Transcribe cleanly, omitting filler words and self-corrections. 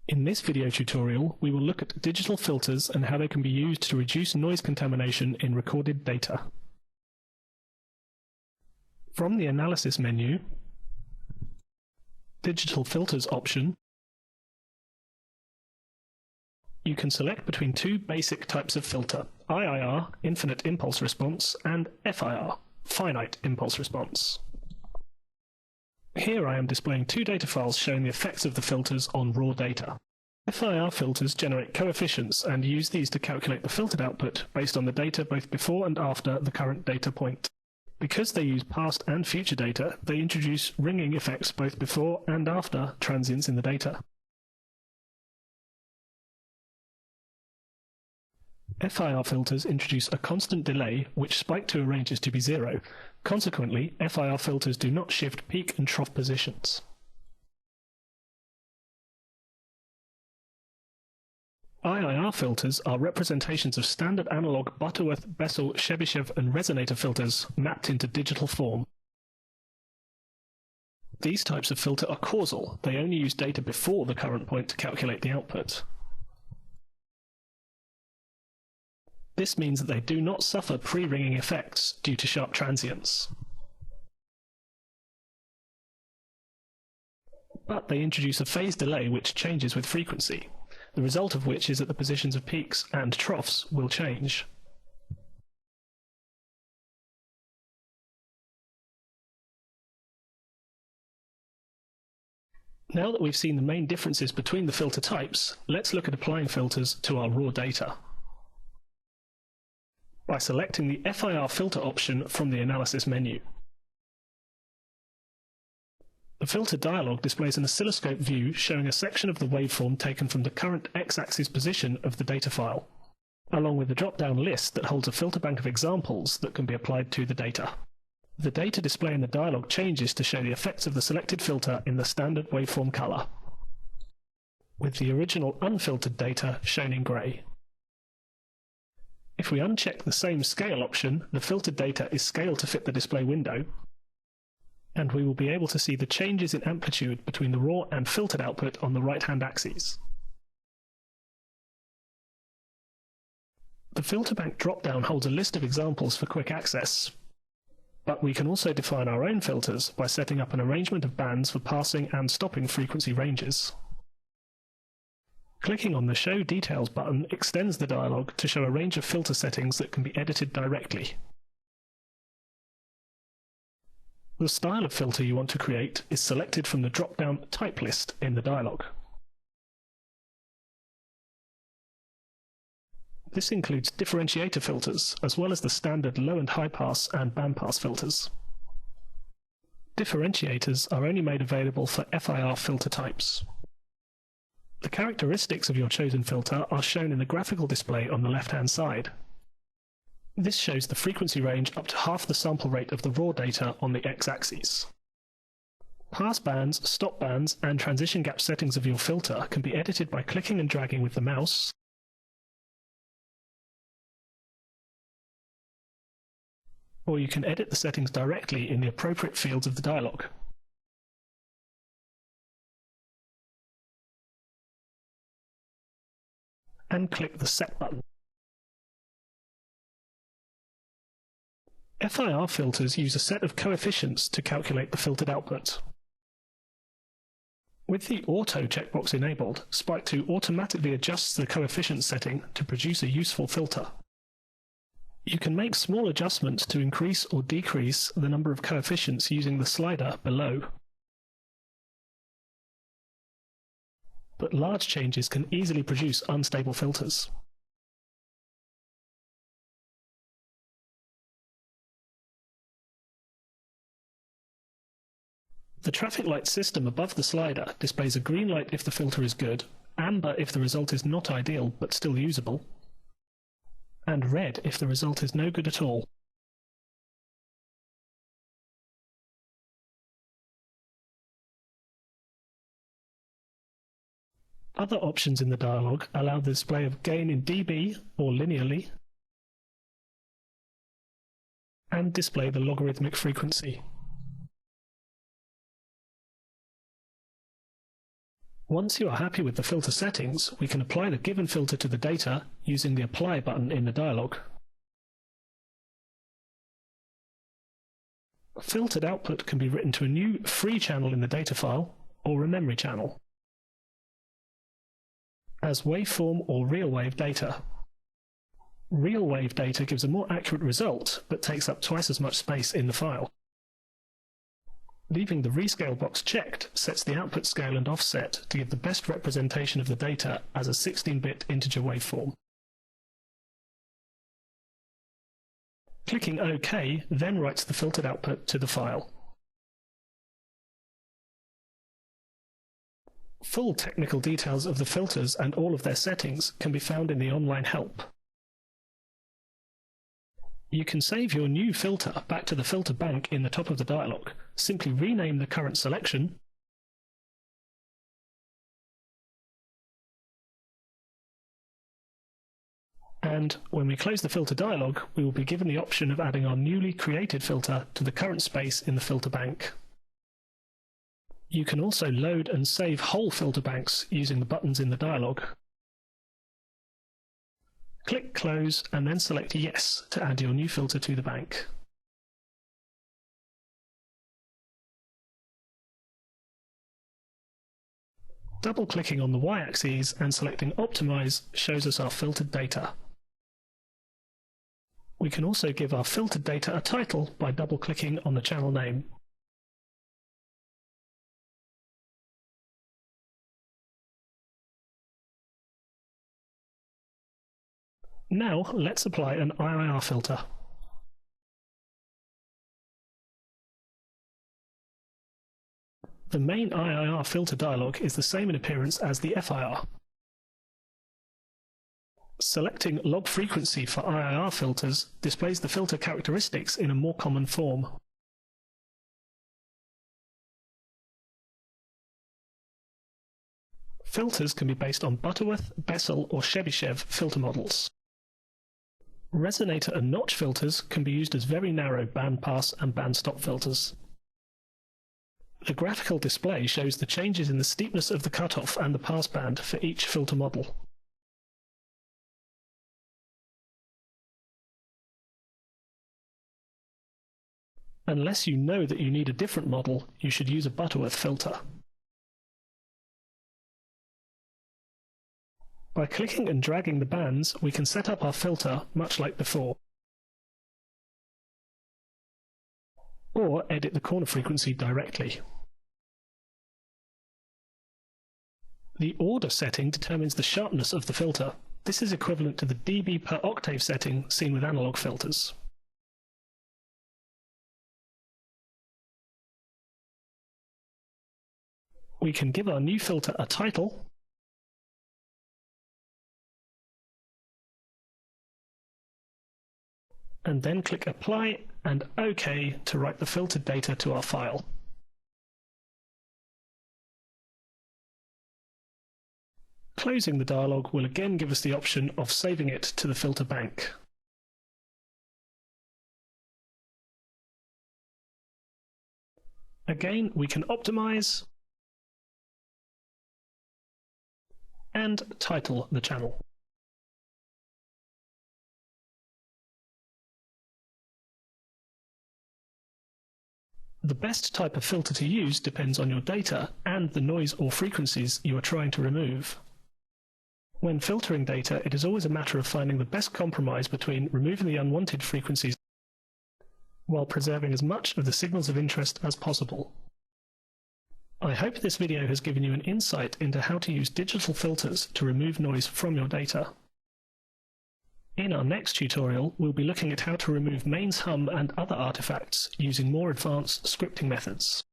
In this video tutorial, we will look at digital filters and how they can be used to reduce noise contamination in recorded data. From the Analysis menu, Digital Filters option, you can select between two basic types of filter, IIR, Infinite Impulse Response, and FIR, Finite Impulse Response. Here I am displaying two data files showing the effects of the filters on raw data. FIR filters generate coefficients and use these to calculate the filtered output based on the data both before and after the current data point. Because they use past and future data, they introduce ringing effects both before and after transients in the data. FIR filters introduce a constant delay which Spike2 arranges to be 0. Consequently, FIR filters do not shift peak and trough positions. IIR filters are representations of standard analog Butterworth, Bessel, Chebyshev and resonator filters mapped into digital form. These types of filter are causal. They only use data before the current point to calculate the output. This means that they do not suffer pre-ringing effects due to sharp transients. But they introduce a phase delay which changes with frequency, the result of which is that the positions of peaks and troughs will change. Now that we've seen the main differences between the filter types, let's look at applying filters to our raw data. By selecting the FIR filter option from the Analysis menu. The filter dialog displays an oscilloscope view showing a section of the waveform taken from the current x-axis position of the data file, along with a drop-down list that holds a filter bank of examples that can be applied to the data. The data display in the dialog changes to show the effects of the selected filter in the standard waveform color, with the original unfiltered data shown in grey. If we uncheck the same scale option, the filtered data is scaled to fit the display window, and we will be able to see the changes in amplitude between the raw and filtered output on the right-hand axes. The filter bank drop-down holds a list of examples for quick access, but we can also define our own filters by setting up an arrangement of bands for passing and stopping frequency ranges. Clicking on the Show Details button extends the dialog to show a range of filter settings that can be edited directly. The style of filter you want to create is selected from the drop-down Type list in the dialog. This includes differentiator filters, as well as the standard low and high pass and bandpass filters. Differentiators are only made available for FIR filter types. The characteristics of your chosen filter are shown in the graphical display on the left-hand side. This shows the frequency range up to half the sample rate of the raw data on the x-axis. Pass bands, stop bands, and transition gap settings of your filter can be edited by clicking and dragging with the mouse, or you can edit the settings directly in the appropriate fields of the dialog. And click the Set button. FIR filters use a set of coefficients to calculate the filtered output. With the Auto checkbox enabled, Spike2 automatically adjusts the coefficient setting to produce a useful filter. You can make small adjustments to increase or decrease the number of coefficients using the slider below. But large changes can easily produce unstable filters. The traffic light system above the slider displays a green light if the filter is good, amber if the result is not ideal but still usable, and red if the result is no good at all. Other options in the dialog allow the display of gain in dB or linearly, and display the logarithmic frequency. Once you are happy with the filter settings, we can apply the given filter to the data using the Apply button in the dialog. Filtered output can be written to a new free channel in the data file or a memory channel as waveform or real wave data. Real wave data gives a more accurate result but takes up twice as much space in the file. Leaving the rescale box checked sets the output scale and offset to give the best representation of the data as a 16-bit integer waveform. Clicking OK then writes the filtered output to the file. Full technical details of the filters and all of their settings can be found in the online help. You can save your new filter back to the filter bank in the top of the dialog. Simply rename the current selection and when we close the filter dialog, we will be given the option of adding our newly created filter to the current space in the filter bank. You can also load and save whole filter banks using the buttons in the dialog. Click Close and then select Yes to add your new filter to the bank. Double-clicking on the y-axis and selecting Optimize shows us our filtered data. We can also give our filtered data a title by double-clicking on the channel name. Now let's apply an IIR filter. The main IIR filter dialog is the same in appearance as the FIR. Selecting log frequency for IIR filters displays the filter characteristics in a more common form. Filters can be based on Butterworth, Bessel or Chebyshev filter models. Resonator and notch filters can be used as very narrow bandpass and bandstop filters. The graphical display shows the changes in the steepness of the cutoff and the passband for each filter model. Unless you know that you need a different model, you should use a Butterworth filter. By clicking and dragging the bands, we can set up our filter much like before, or edit the corner frequency directly. The order setting determines the sharpness of the filter. This is equivalent to the dB per octave setting seen with analog filters. We can give our new filter a title, and then click Apply and OK to write the filtered data to our file. Closing the dialog will again give us the option of saving it to the filter bank. Again, we can optimize and title the channel. The best type of filter to use depends on your data and the noise or frequencies you are trying to remove. When filtering data, it is always a matter of finding the best compromise between removing the unwanted frequencies while preserving as much of the signals of interest as possible. I hope this video has given you an insight into how to use digital filters to remove noise from your data. In our next tutorial, we'll be looking at how to remove mains hum and other artifacts using more advanced scripting methods.